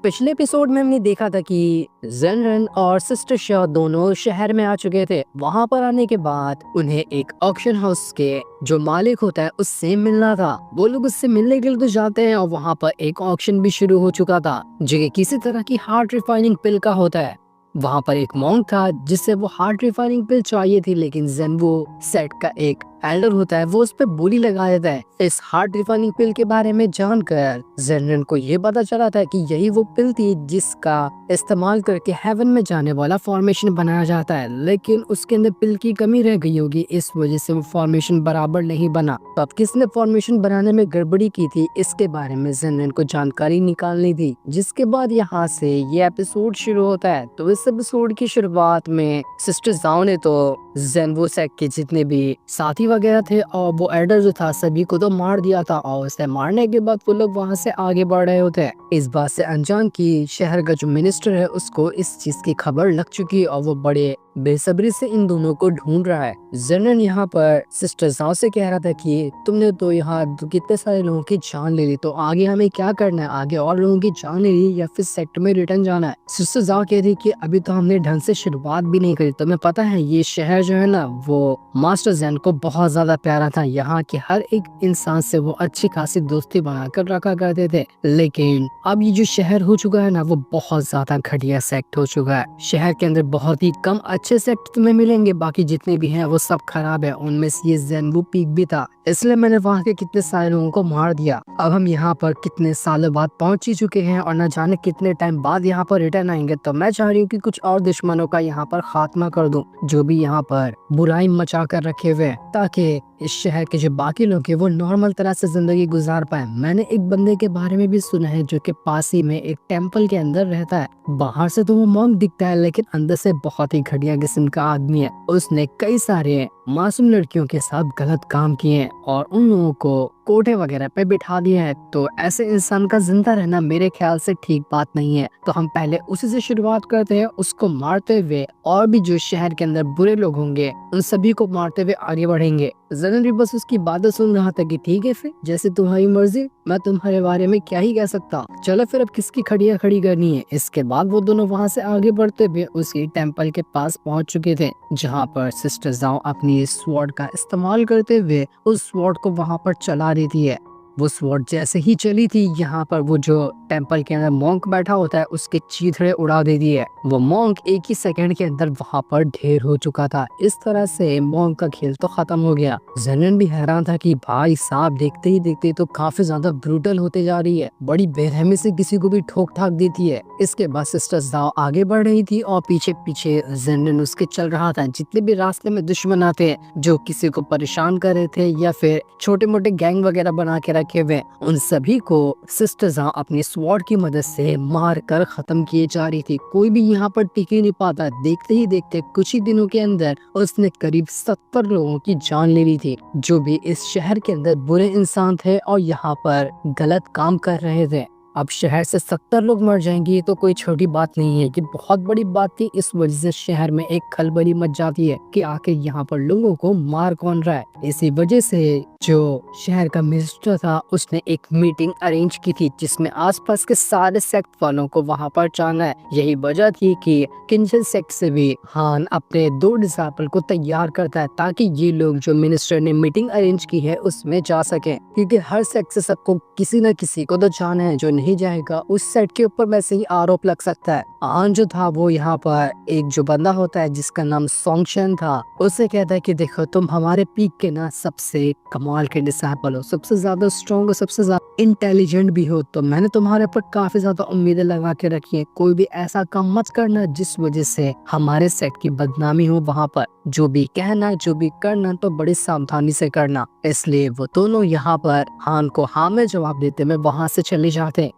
पिछले एपिसोड में हमने देखा था कि जेनरन और सिस्टर शॉ दोनों शहर में आ चुके थे। वहां पर आने के बाद उन्हें एक ऑक्शन हाउस के जो मालिक होता है उससे मिलना था। वो लोग उससे मिलने के लिए तो जाते हैं और वहां पर एक ऑक्शन भी शुरू हो चुका था जो कि किसी तरह की हार्ट रिफाइनिंग पिल का होता है। वहां पर एक मॉन्क था जिससे वो हार्ट रिफाइनिंग पिल चाहिए थी, लेकिन जेनवो सेट का एक एल्डर होता है वो उस पर बोली लगा देता है। इस हार्ट रिफाइनिंग पिल के बारे में जानकर जेनरन को ये पता चला था कि यही वो पिल थी जिसका इस्तेमाल करके हेवन में जाने वाला फॉर्मेशन बनाया जाता है, लेकिन उसके अंदर पिल की कमी रह गई होगी, इस वजह से वो फॉर्मेशन बराबर नहीं बना। तो अब किसने फॉर्मेशन बनाने में गड़बड़ी की थी इसके बारे में जेनरन को जानकारी निकालनी थी। जिसके बाद यहाँ से ये एपिसोड शुरू होता है। तो इस एपिसोड की शुरुआत में सिस्टर जाओ ने तो जेनवो सेट के जितने भी साथी वगैरह थे और वो एडर जो था सभी को तो मार दिया था, और उसे मारने के बाद वो लोग वहां से आगे बढ़ रहे होते हैं। इस बात से अनजान की शहर का जो मिनिस्टर है उसको इस चीज की खबर लग चुकी है और वो बड़े बेसब्री से इन दोनों को ढूंढ रहा है। जेनरन यहाँ पर सिस्टर जाओ से कह रहा था कि तुमने तो यहाँ कितने सारे लोगों की जान ले ली, तो आगे हमें क्या करना है? आगे और लोगों की जान ले ली या फिर सेक्टर में रिटर्न जाना है? सिस्टर जाओ कह रही कि अभी तो हमने ढंग से शुरुआत भी नहीं करी। तुम्हें पता है ये शहर जो है ना वो मास्टर जेन को बहुत ज्यादा प्यारा था। यहाँ के हर एक इंसान से वो अच्छी खासी दोस्ती बनाकर रखा करते थे, लेकिन अब ये जो शहर हो चुका है ना वो बहुत ज्यादा घटिया सेक्ट हो चुका है। शहर के अंदर बहुत ही कम अच्छे सेक्ट तुम्हें मिलेंगे, बाकी जितने भी हैं वो सब खराब है। उनमें से ये जेनवू पीक भी था, इसलिए मैंने वहाँ के कितने सारे लोगों को मार दिया। अब हम यहाँ पर कितने सालों बाद पहुंच ही चुके हैं और न जाने कितने टाइम बाद यहाँ पर रिटर्न आएंगे। तो मैं चाह रही हूँ कि कुछ और दुश्मनों का यहाँ पर खात्मा कर दूं जो भी यहाँ पर बुराई मचा कर रखे हुए, ताकि इस शहर के जो बाकी लोग हैं वो नॉर्मल तरह से जिंदगी गुजार पाए। मैंने एक बंदे के बारे में भी सुना है जो कि पास ही में एक टेम्पल के अंदर रहता है। बाहर से तो वो मॉन्क दिखता है लेकिन अंदर से बहुत ही घटिया किस्म का आदमी है। उसने कई सारे मासूम लड़कियों के साथ गलत काम किए हैं और उन लोगों को कोठे वगैरह पे बिठा दिया है। तो ऐसे इंसान का जिंदा रहना मेरे ख्याल से ठीक बात नहीं है। तो हम पहले उसी से शुरुआत करते हैं, उसको मारते हुए और भी जो शहर के अंदर बुरे लोग होंगे उन सभी को मारते हुए आगे बढ़ेंगे। जेनरन भी बस उसकी बातें सुन रहा था कि ठीक है फिर जैसे तुम्हारी मर्जी, मैं तुम्हारे बारे में क्या ही कह सकता। चलो फिर अब किसकी खड़िया खड़ी करनी है। इसके बाद वो दोनों वहाँ से आगे बढ़ते हुए उसी टेम्पल के पास पहुँच चुके थे, जहाँ पर सिस्टर जाओ अपनी स्वॉर्ड का इस्तेमाल करते हुए उस स्वॉर्ड को वहाँ पर चला रही थी। वो स्वॉर्ड जैसे ही चली थी यहाँ पर वो जो टेम्पल के अंदर मॉन्क बैठा होता है उसके चीथड़े उड़ा दे दिए। वो मॉन्क एक ही सेकंड के अंदर वहाँ पर ढेर हो चुका था। इस तरह से मॉन्क का खेल तो खत्म हो गया। जेनरन भी हैरान था कि भाई साहब देखते ही देखते तो काफी ज्यादा ब्रूटल होते जा रही है, बड़ी बेरहमी से किसी को भी ठोक ठाक देती है। इसके बाद सिस्टर जाओ आगे बढ़ रही थी और पीछे पीछे जेनरन उसके चल रहा था। जितने भी रास्ते में दुश्मन आते हैं जो किसी को परेशान कर रहे थे या फिर छोटे मोटे गैंग वगैरह बना के रखे हुए, उन सभी को सिस्टर जाओ अपनी स्वॉर्ड की मदद से मार कर खत्म किए जा रही थी। कोई भी यहाँ पर टिक ही नहीं पाता। देखते ही देखते कुछ ही दिनों के अंदर उसने करीब 70 लोगों की जान ले ली थी, जो भी इस शहर के अंदर बुरे इंसान थे और यहाँ पर गलत काम कर रहे थे। अब शहर से 70 लोग मर जाएंगे ये तो कोई छोटी बात नहीं है, ये बहुत बड़ी बात थी। इस वजह से शहर में एक खलबली मच जाती है कि आखिर यहाँ पर लोगों को मार कौन रहा है। इसी वजह से जो शहर का मिनिस्टर था उसने एक मीटिंग अरेंज की थी जिसमें आसपास के सारे सेक्ट वालों को वहाँ पर जाना है। यही वजह थी कि किंजल सेक्ट से भी हान अपने 2 डिसाइपल को तैयार करता है ताकि ये लोग जो मिनिस्टर ने मीटिंग अरेंज की है उसमें जा सके, क्योंकि हर सेक्ट से सबको किसी न किसी को तो जाना है। जो नहीं जाएगा उस सेट के ऊपर वैसे ही आरोप लग सकता है। आन जो था वो यहाँ पर एक जो बंदा होता है जिसका नाम सोंगशन था, उसे कहता है कि देखो तुम हमारे पीक के ना सबसे कमाल के डिसाइपल हो, सबसे ज्यादा स्ट्रॉन्ग और सबसे ज्यादा इंटेलिजेंट भी हो, तो मैंने तुम्हारे ऊपर काफी ज्यादा उम्मीदें लगा के रखी है। कोई भी ऐसा काम मत करना जिस वजह से हमारे सेट की बदनामी हो। वहाँ पर जो भी कहना जो भी करना तो बड़ी सावधानी से करना। इसलिए वो दोनों यहाँ पर हान को हाँ में जवाब देते हुए वहाँ से चले जाते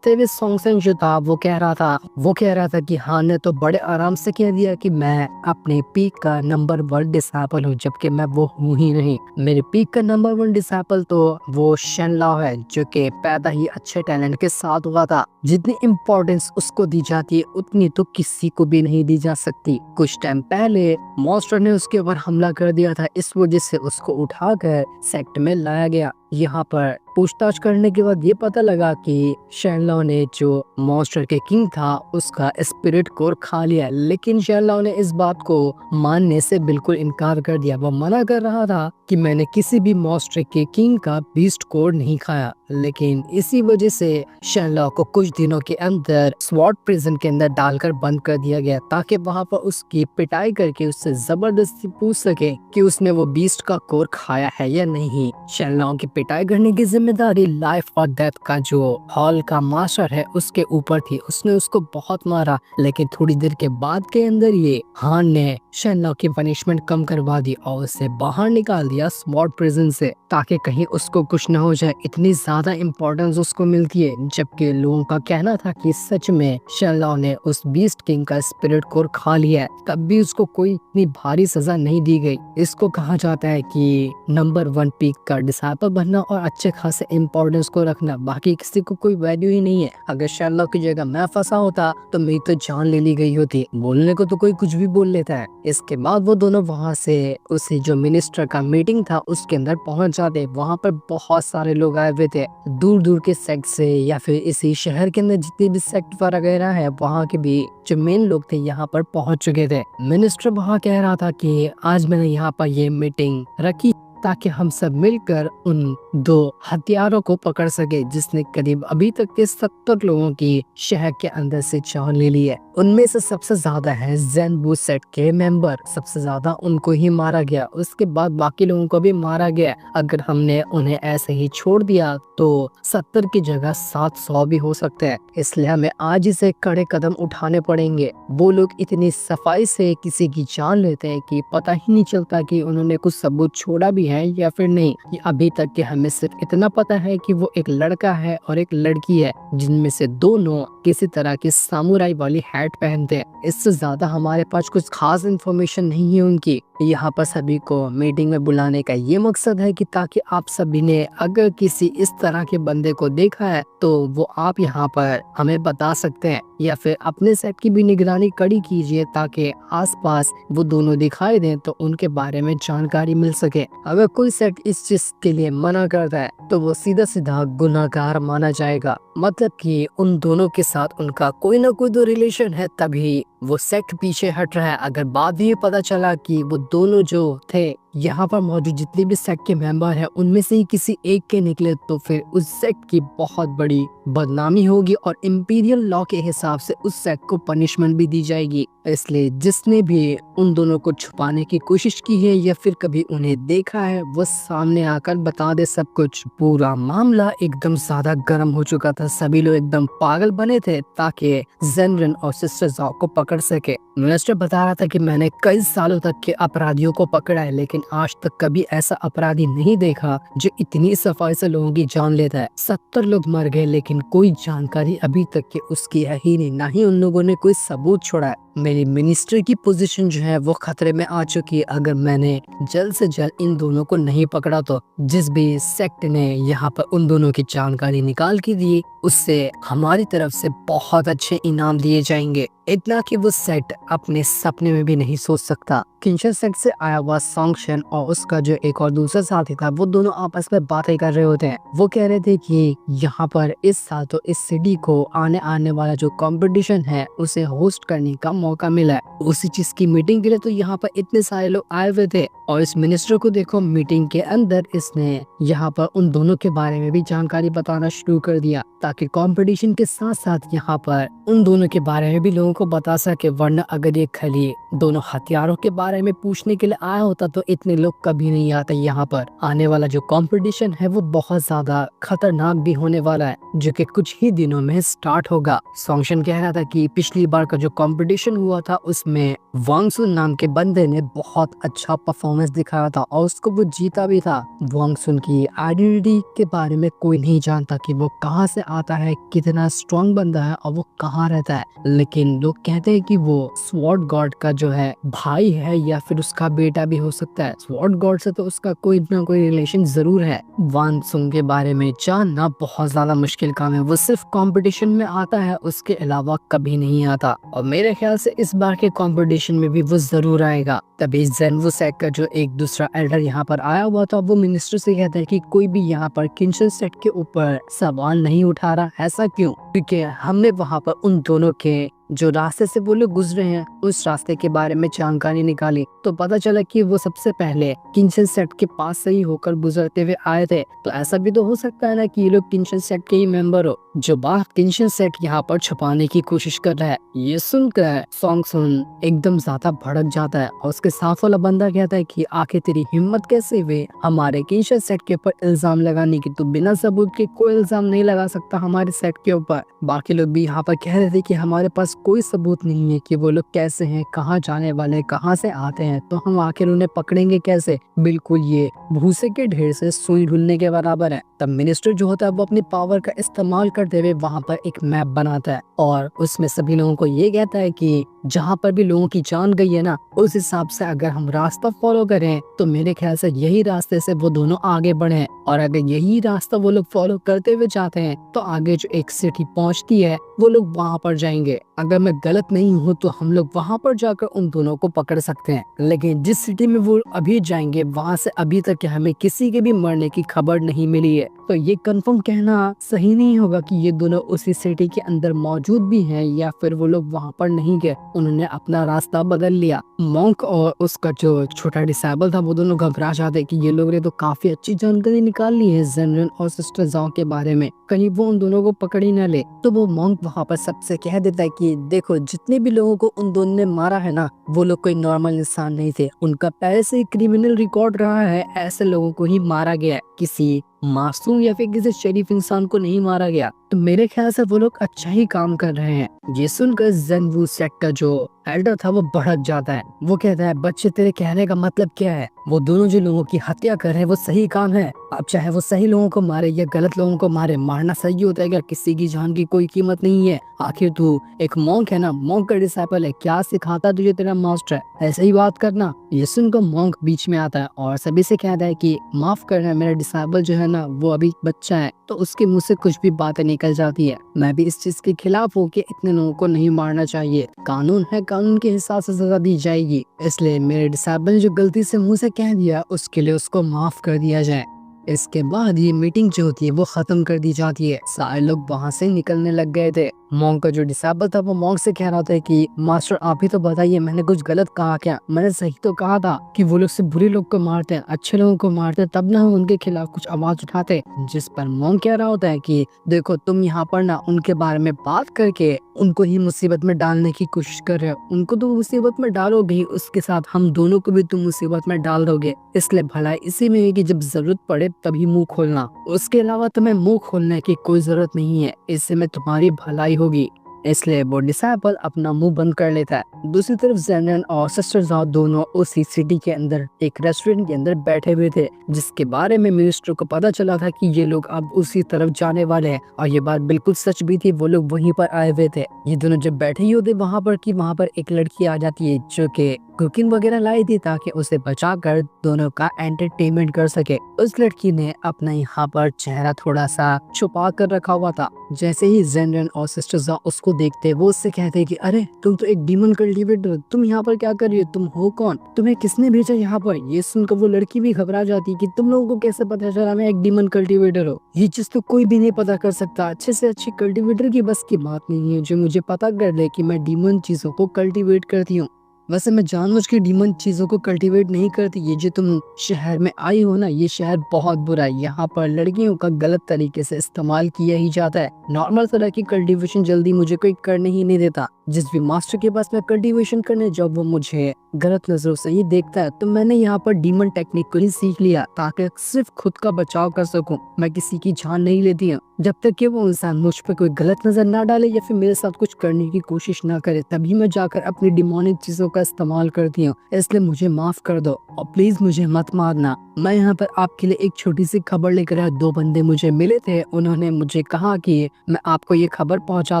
हुए सोंगसेन जो था वो कह रहा था कि हान ने तो बड़े आराम से कह दिया कि मैं अपने पीक का नंबर 1 डिसाइपल हूँ, जबकि मैं वो हूँ ही नहीं। मेरे पीक का नंबर 1 डिसाइपल तो वो शेनलाओ है जो कि पैदा ही अच्छे टैलेंट के साथ हुआ था। जितनी इम्पोर्टेंस उसको दी जाती है उतनी तो किसी को भी नहीं दी जा सकती। कुछ टाइम पहले मॉन्स्टर ने उसके ऊपर हमला कर दिया था, इस वजह से उसको उठाकर सेक्ट में लाया गया। यहाँ पर पूछताछ करने के बाद ये पता लगा कि शेनलॉ ने जो मॉन्स्टर के किंग था उसका स्पिरिट कोर खा लिया, लेकिन शेनलॉ ने इस बात को मानने से बिल्कुल इनकार कर दिया। वो मना कर रहा था कि मैंने किसी भी मॉन्स्टर के किंग का बीस्ट कोर नहीं खाया, लेकिन इसी वजह से शेनलॉ को कुछ दिनों के अंदर स्वॉर्ड प्रिजन के अंदर डालकर बंद कर दिया गया ताकि वहाँ पर उसकी पिटाई करके उससे जबरदस्ती पूछ सके कि उसने वो बीस्ट का कोर खाया है या नहीं। शेनलॉ की पिटाई करने की जिम्मेदारी लाइफ और डेथ का जो हॉल का मास्टर है उसके ऊपर थी। उसने उसको बहुत मारा, लेकिन थोड़ी देर के बाद के अंदर ये हान ने शेनलॉ की पनिशमेंट कम करवा दी और उसे बाहर निकाल दिया स्वॉर्ड प्रिजन से ताकि कहीं उसको कुछ न हो जाए। इतनी ज्यादा इम्पोर्टेंस उसको मिलती है, जबकि लोगों का कहना था कि सच में शेनलॉ ने उस बीस्ट किंग का स्पिरिट कोर खा लिया है, तब भी उसको कोई इतनी भारी सजा नहीं दी गई। इसको कहा जाता है कि नंबर 1 पीक का डिसाइपल बनना और अच्छे खासे इम्पोर्टेंस को रखना, बाकी किसी को कोई वैल्यू ही नहीं है। अगर शेनलॉ की जगह मैं फंसा होता तो मेरी तो जान ले ली गई होती। बोलने को तो कोई कुछ भी बोल लेता है। इसके बाद वो दोनों वहाँ से उसी जो मिनिस्टर का मीटिंग था उसके अंदर पहुंच जाते। वहाँ पर बहुत सारे लोग आए हुए थे दूर दूर के सेक्ट से, या फिर इसी शहर के अंदर जितने भी सेक्ट वगैरह है वहाँ के भी जो मेन लोग थे यहाँ पर पहुंच चुके थे। मिनिस्टर वहाँ कह रहा था कि आज मैंने यहाँ पर ये मीटिंग रखी ताकि हम सब मिलकर उन 2 हथियारों को पकड़ सके जिसने करीब अभी तक के 70 लोगों की शहर के अंदर से जान ले ली है। उनमें से सबसे ज्यादा है ज़ेन्बू सेट के मेंबर, सबसे ज्यादा उनको ही मारा गया। उसके बाद बाकी लोगों को भी मारा गया। अगर हमने उन्हें ऐसे ही छोड़ दिया तो 70 की जगह 700 भी हो सकते हैं, इसलिए हमें आज ही से कड़े कदम उठाने पड़ेंगे। वो लोग इतनी सफाई से किसी की जान लेते हैं कि पता ही नहीं चलता कि उन्होंने कुछ सबूत छोड़ा भी है या फिर नहीं। कि अभी तक के हमें सिर्फ इतना पता है कि वो एक लड़का है और एक लड़की है, जिनमें से दोनों किसी तरह की सामुराई वाली हैट पहनते हैं। इससे ज्यादा हमारे पास कुछ खास इन्फॉर्मेशन नहीं है उनकी। यहाँ पर सभी को मीटिंग में बुलाने का ये मकसद है कि ताकि आप सभी ने अगर किसी इस तरह के बंदे को देखा है तो वो आप यहाँ पर हमें बता सकते हैं, या फिर अपने सेट की भी निगरानी कड़ी कीजिए ताकि आसपास वो दोनों दिखाई दें तो उनके बारे में जानकारी मिल सके। अगर कोई सेट इस चीज के लिए मना करता है तो वो सीधा सीधा गुनाहगार माना जाएगा, मतलब कि उन दोनों के साथ उनका कोई ना कोई तो रिलेशन है, तभी वो सेक्ट पीछे हट रहा है। अगर बाद में ये पता चला कि वो दोनों जो थे यहाँ पर मौजूद जितने भी सेक्ट के मेंबर हैं उनमें से ही किसी एक के निकले तो फिर उस सेक्ट की बहुत बड़ी बदनामी होगी और इंपीरियल लॉ के हिसाब से उस सेक्ट को पनिशमेंट भी दी जाएगी। इसलिए जिसने भी उन दोनों को छुपाने की कोशिश की है या फिर कभी उन्हें देखा है वो सामने आकर बता दे सब कुछ। पूरा मामला एकदम ज्यादा गर्म हो चुका था, सभी लोग एकदम पागल बने थे ताकि ज़ेनरेन और सिस्टर ज़ाओ को पकड़ सके। मिनिस्टर बता रहा था कि मैंने कई सालों तक के अपराधियों को पकड़ा है, लेकिन आज तक कभी ऐसा अपराधी नहीं देखा जो इतनी सफाई से लोगों की जान लेता है। 70 लोग मर गए लेकिन कोई जानकारी अभी तक की उसकी है ही नहीं, ना ही उन लोगों ने कोई सबूत छोड़ा है। मेरी मिनिस्टर की पोजीशन जो है वो खतरे में आ चुकी है। अगर मैंने जल्द से जल्द इन दोनों को नहीं पकड़ा तो जिस भी सेक्ट ने यहाँ पर उन दोनों की जानकारी निकाल के दी उससे हमारी तरफ से बहुत अच्छे इनाम दिए जाएंगे, इतना कि वो सेट अपने सपने में भी नहीं सोच सकता। किंशर सेट से आया हुआ सॉन्गशन और उसका जो एक और दूसरा साथी था वो दोनों आपस में बातें कर रहे होते हैं। वो कह रहे थे कि यहाँ पर इस साल तो इस सिटी को आने वाला जो कंपटीशन है उसे होस्ट करने का मौका मिला है। उसी चीज की मीटिंग के लिए तो यहाँ पर इतने सारे लोग आए हुए थे और इस मिनिस्टर को देखो मीटिंग के अंदर इसने यहाँ पर उन दोनों के बारे में भी जानकारी बताना शुरू कर दिया ताकि कंपटीशन के साथ साथ यहाँ पर उन दोनों के बारे में भी लोगों को बता सके। वरना अगर ये खाली दोनों हथियारों के बारे में पूछने के लिए आया होता तो इतने लोग कभी नहीं आते। यहाँ पर आने वाला जो कंपटीशन है वो बहुत ज्यादा खतरनाक भी होने वाला है जो कि कुछ ही दिनों में स्टार्ट होगा। सॉन्गशन कह रहा था कि पिछली बार का जो कंपटीशन हुआ था उसमें वांग सुन नाम के बंदे ने बहुत अच्छा परफॉर्मेंस दिखाया था और उसको वो जीता भी था। वांग सुन की आइडेंटिटी के बारे में कोई नहीं जानता कि वो कहाँ से आता है, कितना स्ट्रॉन्ग बंदा है और वो कहाँ रहता है, लेकिन लोग कहते हैं कि वो स्वॉर्ड गॉड का जो है भाई है या फिर उसका बेटा भी हो सकता है। स्वॉर्ड गॉड से तो उसका कोई ना कोई रिलेशन जरूर है। वान सुंग के बारे में जानना बहुत ज्यादा मुश्किल काम है। वो सिर्फ कंपटीशन में आता है, उसके अलावा कभी नहीं आता। और मेरे ख्याल से इस बार के कंपटीशन में भी वो जरूर आएगा। तभी ज़ेन्वु सेट का जो एक दूसरा एल्डर यहाँ पर आया हुआ था, वो मिनिस्टर से कहता है कि कोई भी यहाँ पर किंशन सेट के ऊपर सवाल नहीं उठा रहा। ऐसा क्यों? क्योंकि हमने वहाँ पर उन दोनों के जो रास्ते से वो लोग गुजरे हैं उस रास्ते के बारे में जानकारी निकाली, तो पता चला कि वो सबसे पहले किंशन सेट के पास से ही होकर गुजरते हुए आए थे। तो ऐसा भी तो हो सकता है ना कि ये लोग किंशन सेट के ही मेंबर हो, जो बात किंशन सेट यहाँ पर छुपाने की कोशिश कर रहा है। ये सुनकर सॉन्ग सुन एकदम ज्यादा भड़क जाता है और उसके साथ वाला बंदा कहता है कि आखिर तेरी हिम्मत कैसे हुई हमारे किंशन सेट के ऊपर इल्जाम लगाने की? तो बिना सबूत के कोई इल्जाम नहीं लगा सकता हमारे सेट के ऊपर। बाकी लोग भी यहाँ पर कह रहे थे कि हमारे पास कोई सबूत नहीं है कि वो लोग कैसे हैं, कहाँ जाने वाले, कहाँ से आते हैं, तो हम आखिर उन्हें पकड़ेंगे कैसे? बिल्कुल ये भूसे के ढेर से सुई ढूंढने के बराबर है। तब मिनिस्टर जो होता है वो अपनी पावर का इस्तेमाल करते हुए वहाँ पर एक मैप बनाता है और उसमें सभी लोगों को ये कहता है कि जहाँ पर भी लोगों की जान गई है ना, उस हिसाब से अगर हम रास्ता फॉलो करें तो मेरे ख्याल से यही रास्ते से वो दोनों आगे बढ़े, और अगर यही रास्ता वो लोग फॉलो करते हुए जाते हैं तो आगे जो एक सिटी पहुंचती है वो लोग वहां पर जाएंगे। अगर मैं गलत नहीं हूँ तो हम लोग वहां पर जाकर उन दोनों को पकड़ सकते हैं। लेकिन जिस सिटी में वो अभी जाएंगे वहां से अभी तक हमें किसी के भी मरने की खबर नहीं मिली है, तो ये कंफर्म कहना सही नहीं होगा कि ये दोनों उसी सिटी के अंदर मौजूद भी हैं या फिर वो लोग वहां पर नहीं गए, उन्होंने अपना रास्ता बदल लिया। मॉन्क और उसका जो छोटा डिसेबल था वो दोनों घबरा जाते कि ये लोग ने तो काफी अच्छी जानकारी निकाल ली है ज़ेनरेन और सिस्टर ज़ाओ के बारे में, कहीं वो उन दोनों को पकड़ ही न ले। तो वो मॉन्क वहाँ पर सबसे कह देता है कि देखो, जितने भी लोगों को उन दोनों ने मारा है ना, वो लोग कोई नॉर्मल इंसान नहीं थे, उनका पहले से ही क्रिमिनल रिकॉर्ड रहा है, ऐसे लोगों को ही मारा गया है, किसी मासूम या फिर किसी शरीफ इंसान को नहीं मारा गया। तो मेरे ख्याल से वो लोग अच्छा ही काम कर रहे हैं। ये सुनकर ज़ेन्वु सेट का जो एल्डर था वो भड़क जाता है। वो कहता है, बच्चे तेरे कहने का मतलब क्या है? वो दोनों जो लोगों की हत्या कर रहे हैं वो सही काम है? अब चाहे वो सही लोगों को मारे या गलत लोगों को मारे, मारना सही होता है क्या? किसी की जान की कोई कीमत नहीं है। आखिर तू एक मॉन्क है ना, मॉन्क का डिसाइपल है, क्या सिखाता तुझे तेरा मास्टर? ऐसे ही बात करना। ये सुनकर मॉन्क बीच में आता है और सभी से कहता है कि माफ करना, मेरा डिसाइपल जो है ना वो अभी बच्चा है, तो उसके मुंह से कुछ भी बातें निकल जाती है। मैं भी इस चीज के खिलाफ हूँ कि इतने लोगों को नहीं मारना चाहिए। कानून है, कानून के हिसाब से सजा दी जाएगी, इसलिए मेरे डिसाइपल जो गलती से मुंह से कह दिया उसके लिए उसको माफ कर दिया जाए। इसके बाद ये मीटिंग जो होती है वो खत्म कर दी जाती है। सारे लोग वहाँ से निकलने लग गए थे। मॉन्क का जो डिसेबल था वो मॉन्क से कह रहा था कि मास्टर आप ही तो बताइए, मैंने कुछ गलत कहा क्या? मैंने सही तो कहा था कि वो लोग सिर्फ बुरे लोग को मारते हैं, अच्छे लोगों को मारते हैं, तब ना हम उनके खिलाफ कुछ आवाज उठाते। जिस पर मॉन्क कह रहा होता है कि देखो, तुम यहाँ पर ना उनके बारे में बात करके उनको ही मुसीबत में डालने की कोशिश कर रहे हो। उनको तो मुसीबत में डालोगे ही, उसके साथ हम दोनों को भी तुम मुसीबत में डाल दोगे। इसलिए भलाई इसी में है कि जब जरूरत पड़े तभी मुंह खोलना, उसके अलावा तुम्हें मुंह खोलने की कोई जरूरत नहीं है, इससे में तुम्हारी भलाई होगी। इसलिए वो डिसाइपल अपना मुंह बंद कर लेता है। दूसरी तरफ ज़ेनरेन और सिस्टर ज़ाओ दोनों उसी सिटी के अंदर एक रेस्टोरेंट के अंदर बैठे हुए थे, जिसके बारे में मिनिस्टर को पता चला था कि ये लोग अब उसी तरफ जाने वाले हैं, और ये बात बिल्कुल सच भी थी। वो लोग वहीं पर आए हुए थे। ये दोनों जब बैठे ही होते वहाँ पर कि वहाँ पर एक लड़की आ जाती है जो कि कुकिंग वगैरह लाई थी ताकि उसे बचाकर दोनों का एंटरटेनमेंट कर सके। उस लड़की ने अपना यहाँ पर चेहरा थोड़ा सा छुपा कर रखा हुआ था। जैसे ही ज़ेनरेन और सिस्टर ज़ाओ उसको देखते वो उससे कहते कि अरे तुम तो एक डीमन कल्टीवेटर, तुम यहाँ पर क्या कर रही हो? तुम हो कौन? तुम्हें किसने भेजा यहाँ पर? ये सुनकर वो लड़की भी घबरा जाती कि तुम लोगों को कैसे पता चला मैं एक डीमन कल्टीवेटर हूँ? ये चीज तो कोई भी नहीं पता कर सकता। अच्छे से अच्छी कल्टीवेटर की बस की बात नहीं है जो मुझे पता कर ले कि मैं डीमन चीजों को कल्टीवेट करती हूँ। वैसे मैं जानबूझ के डीमन चीजों को कल्टीवेट नहीं करती। ये जो तुम शहर में आई हो ना, ये शहर बहुत बुरा है। यहाँ पर लड़कियों का गलत तरीके से इस्तेमाल किया ही जाता है। नॉर्मल तरह की कल्टीवेशन जल्दी मुझे कोई करने ही नहीं देता। जिस भी मास्टर के पास मैं कल्टीवेशन करने जब वो मुझे गलत नजरों से ही देखता है, तो मैंने यहाँ पर डीमन टेक्निक को ही सीख लिया ताकि सिर्फ खुद का बचाव कर सकूं। मैं किसी की जान नहीं लेती हूँ। जब तक कि वो इंसान मुझ पर कोई गलत नजर ना डाले या फिर मेरे साथ कुछ करने की कोशिश ना करे, तभी मैं जाकर अपनी डिमोनिक चीजों का इस्तेमाल करती हूँ। इसलिए मुझे माफ कर दो और प्लीज मुझे मत मारना। मैं यहाँ पर आपके लिए एक छोटी सी खबर लेकर आया। 2 बंदे मुझे मिले थे, उन्होंने मुझे कहा कि मैं आपको ये खबर पहुँचा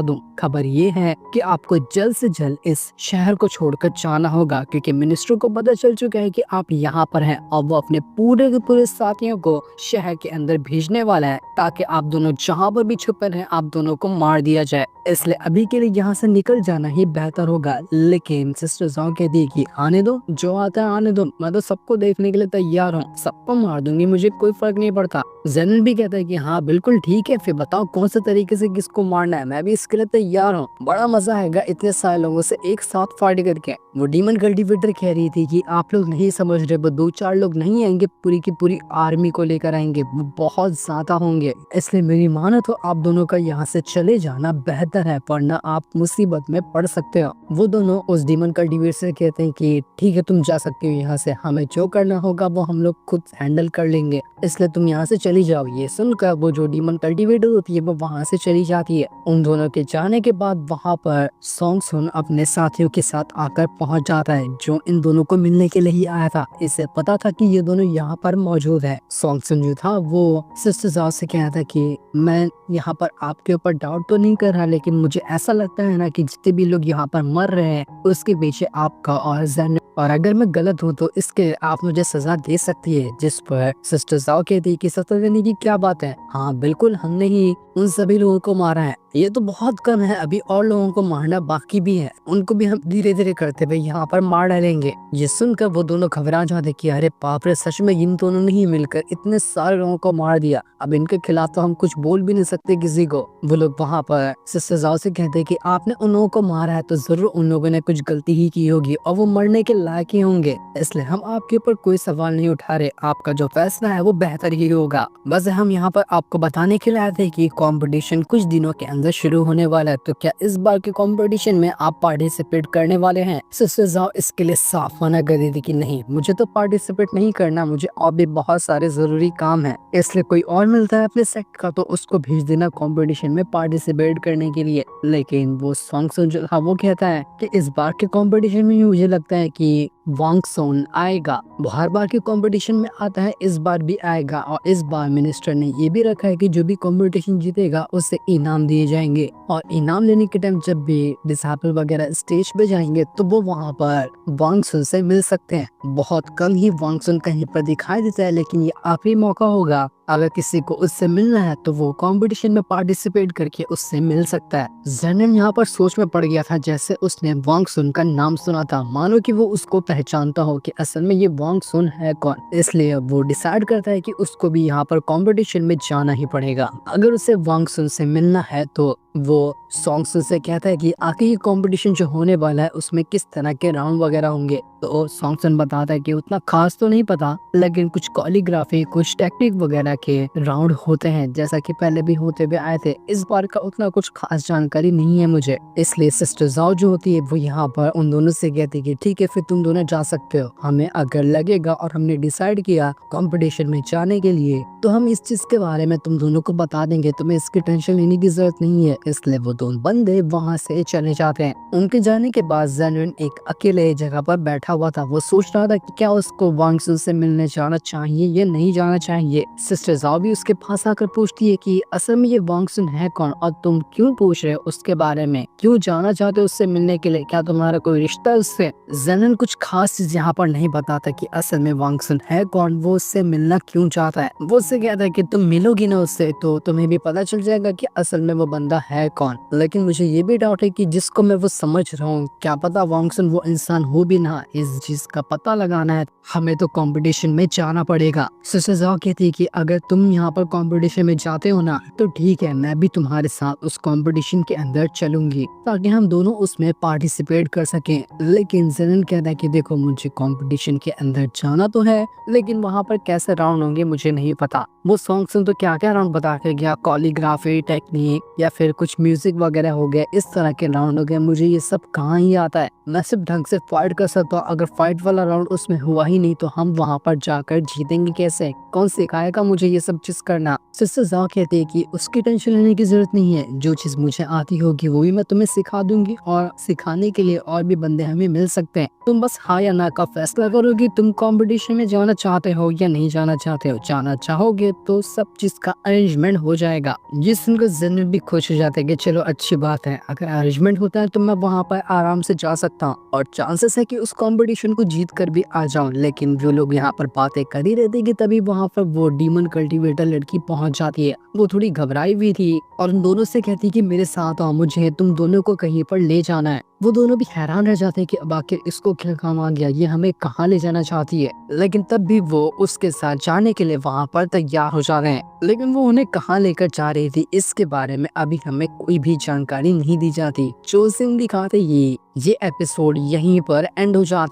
दूं। खबर ये है कि आपको आपको जल्द से जल्द इस शहर को छोड़कर जाना होगा, क्योंकि मिनिस्टर को पता चल चुका है कि आप यहाँ पर हैं और वो अपने पूरे के पूरे साथियों को शहर के अंदर भेजने वाला है ताकि आप दोनों जहाँ पर भी छुपे रहें आप दोनों को मार दिया जाए। इसलिए अभी के लिए यहाँ से निकल जाना ही बेहतर होगा। लेकिन सिस्टर ज़ाओ कहती है कि आने दो, जो आता है आने दो, मैं तो सबको देखने के लिए तैयार हूँ, सबको मार दूंगी, मुझे कोई फर्क नहीं पड़ता। जेनन भी कहता है कि हाँ बिल्कुल ठीक है, फिर बताओ कौन से तरीके से किसको मारना है, मैं भी इसके लिए तैयार हूँ। बड़ा मजा आएगा इतने सारे लोगों से एक साथ फाइट करके। वो डीमन कल्टीवेटर कह रही थी कि आप लोग नहीं समझ रहे, वो 2-4 लोग नहीं आएंगे, पूरी की पूरी आर्मी को लेकर आएंगे, वो बहुत ज्यादा होंगे। इसलिए मेरी मानो तो आप दोनों का यहाँ से चले जाना बेहतर है, वरना आप मुसीबत में पड़ सकते हो। वो दोनों उस डीमन कल्टीवेटर से कहते हैं कि ठीक है तुम जा सकते हो यहाँ से, हमें जो करना होगा वो हम लोग खुद हैंडल कर लेंगे, इसलिए तुम यहाँ से चली जाओ। ये सुनकर वो जो डीमन कल्टीवेटर होती है वो वहाँ से चली जाती है। उन दोनों के जाने के बाद वहाँ पर सॉन्ग सुन अपने साथियों के साथ आकर पहुँच जाता है, जो इन दोनों को मिलने के लिए ही आया था। इसे पता था कि ये दोनों यहाँ पर मौजूद है। सॉन्ग सुन जो था वो सिस्टर ज़ाओ से कहा था कि मैं यहाँ पर आपके ऊपर डाउट तो नहीं कर रहा, लेकिन मुझे ऐसा लगता है ना कि जितने भी लोग यहाँ पर मर रहे हैं उसके पीछे आपका और जेन, और अगर मैं गलत हूँ तो इसके आप मुझे सजा दे सकती है। जिस पर सिस्टर ज़ाओ कहती है कि सजा देने की क्या बात है, हाँ बिल्कुल हमने ही उन सभी लोगों को मारा है, ये तो बहुत कम है, अभी और लोगों को मारना बाकी भी है, उनको भी हम धीरे धीरे करते हुए यहाँ पर मार डालेंगे। ये सुनकर वो दोनों घबरा जाते कि अरे बाप रे, सच में इन दोनों ने ही मिलकर इतने सारे लोगों को मार दिया, अब इनके खिलाफ तो हम कुछ बोल भी नहीं सकते किसी को। वो लोग वहाँ पर सिस्टर ज़ाओ से कहते कि आपने उन लोगों को मारा है तो जरूर उन लोगों ने कुछ गलती ही की होगी और वो मरने के लायक ही होंगे, इसलिए हम आपके ऊपर कोई सवाल नहीं उठा रहे, आपका जो फैसला है वो बेहतर ही होगा। बस हम यहाँ पर आपको बताने के लिए आए थे कि कंपटीशन कुछ दिनों के अंदर शुरू होने वाला है, तो क्या इस बार के कंपटीशन में आप पार्टिसिपेट करने वाले हैं? सिस्टर ज़ाओ इसके लिए साफ मना कर दी थी कि नहीं, मुझे तो पार्टिसिपेट नहीं करना, मुझे और भी बहुत सारे जरूरी काम है, इसलिए कोई और मिलता है अपने सेक्ट का तो उसको भेज देना कंपटीशन में पार्टिसिपेट करने के लिए। लेकिन वो सॉन्ग सुन जो था वो कहता है कि इस बार के कंपटीशन में मुझे लगता है कि वांग सोन आएगा, वो हर बार के कंपटीशन में आता है, इस बार भी आएगा, और इस बार मिनिस्टर ने ये भी रखा है कि जो भी कंपटीशन जीतेगा उसे इनाम दिए जाएंगे, और इनाम लेने के टाइम जब भी डिसाइपल वगैरह स्टेज पे जाएंगे तो वो वहाँ पर वांग सुन से मिल सकते हैं। बहुत कम ही वांग सुन कहीं पर दिखाई देता है, लेकिन ये आखिरी मौका होगा, अगर किसी को उससे मिलना है तो वो कंपटीशन में पार्टिसिपेट करके उससे मिल सकता है। जेनन यहाँ पर सोच में पड़ गया था, जैसे उसने वांग सुन का नाम सुना था, मानो कि वो उसको पहचानता हो कि असल में ये वांग सुन है कौन, इसलिए वो डिसाइड करता है कि उसको भी यहाँ पर कंपटीशन में जाना ही पड़ेगा। अगर उसे वांग सुन से मिलना है तो वो सॉन्ग सुन से कहता है कि आगे ये कंपटीशन जो होने वाला है उसमें किस तरह के राउंड वगैरह होंगे, तो सॉन्ग सुन बताता है कि उतना खास तो नहीं पता, लेकिन कुछ कोरियोग्राफी कुछ टेक्निक वगैरह के राउंड होते हैं, जैसा कि पहले भी होते हुए आए थे। इस बार का उतना कुछ खास जानकारी नहीं है मुझे, इसलिए सिस्टर ज़ाओ जो होती है वो यहाँ पर उन दोनों से कहती है कि ठीक है फिर तुम दोनों जा सकते हो, हमें अगर लगेगा और हमने डिसाइड किया कंपटीशन में जाने के लिए तो हम इस चीज के बारे में तुम दोनों को बता देंगे, तुम्हें इसकी टेंशन लेने की जरूरत नहीं है। इसलिए वो दोनों बंदे वहाँ से चले जाते हैं। उनके जाने के बाद जेनविन एक अकेले जगह पर बैठा हुआ था, वो सोच रहा था कि क्या उसको वांग सुन से मिलने जाना चाहिए या नहीं जाना चाहिए। सिस्टर ज़ाओ भी उसके पास आकर पूछती है कि असल में ये वांग सुन है कौन और तुम क्यों पूछ रहे हो उसके बारे में, क्यों जाना चाहते हो उससे मिलने के लिए, क्या तुम्हारा कोई रिश्ता है उससे? जेनविन कुछ खास चीज यहाँ पर नहीं बताता कि असल में वांग सुन है कौन, वो उससे मिलना क्यों चाहता है। वो उससे कहता है कि तुम मिलोगी ना उससे तो तुम्हें भी पता चल जाएगा कि असल में वो बंदा है कौन। लेकिन मुझे ये भी डाउट है कि जिसको मैं वो समझ रहा हूँ, क्या पता वांग सुन वो इंसान हो भी ना, इस चीज का पता लगाना है हमें तो कंपटीशन में जाना पड़ेगा। सिस्टर ज़ाओ कहती है कि अगर तुम यहाँ पर कंपटीशन में जाते हो ना तो ठीक है, मैं भी तुम्हारे साथ उस कंपटीशन के अंदर चलूंगी ताकि हम दोनों उसमें पार्टिसिपेट कर सकें। लेकिन जेनन कहता है कि देखो मुझे कंपटीशन के अंदर जाना तो है, लेकिन वहाँ पर कैसे राउंड होंगे मुझे नहीं पता। वो सॉन्ग सुन तो क्या क्या राउंड बता के गया, कोरियोग्राफी टेक्निक या फिर कुछ म्यूजिक वगैरह हो गया, इस तरह के राउंड हो गए, मुझे ये सब कहाँ ही आता है। मैं सिर्फ ढंग से फाइट कर सकता हूँ, अगर फाइट वाला राउंड उसमें हुआ ही नहीं तो हम वहाँ पर जाकर जीतेंगे कैसे, कौन सिखाएगा मुझे ये सब चीज करना। सिस्टर ज़ा कहती है कि उसकी टेंशन लेने की जरूरत नहीं है, जो चीज मुझे आती होगी वो भी मैं तुम्हें सिखा दूंगी और सिखाने के लिए और भी बंदे हमें मिल सकते हैं। तुम बस हाँ या ना का फैसला करो कि तुम कंपटीशन में जाना चाहते हो या नहीं जाना चाहते हो। जाना चाहोगे तो सब चीज का अरेंजमेंट हो जाएगा। जिस सुनकर जेनरन भी खुश हो जाते हैं कि चलो अच्छी बात है, अगर अरेंजमेंट होता है तो मैं वहाँ पर आराम से जा सकता हूँ और चांसेस है कि उस कंपटीशन को जीत कर भी आ जाऊं। लेकिन जो लोग यहाँ पर बातें कर ही रहते कि तभी वहाँ पर वो डीमन कल्टीवेटर लड़की पहुंच जाती है। वो थोड़ी घबराई हुई थी और उन दोनों से कहती कि मेरे साथ आओ, मुझे तुम दोनों को कहीं पर ले जाना है। वो दोनों भी हैरान रह जाते हैं कि अब आखिर इसको क्या काम आ गया, ये हमें कहाँ ले जाना चाहती है। लेकिन तब भी वो उसके साथ जाने के लिए वहाँ पर तैयार हो जा रहे हैं। लेकिन वो उन्हें कहाँ लेकर जा रही थी इसके बारे में अभी हमें कोई भी जानकारी नहीं दी जाती। जो सीन दिखाते ये एपिसोड यहीं पर एंड हो जाता है।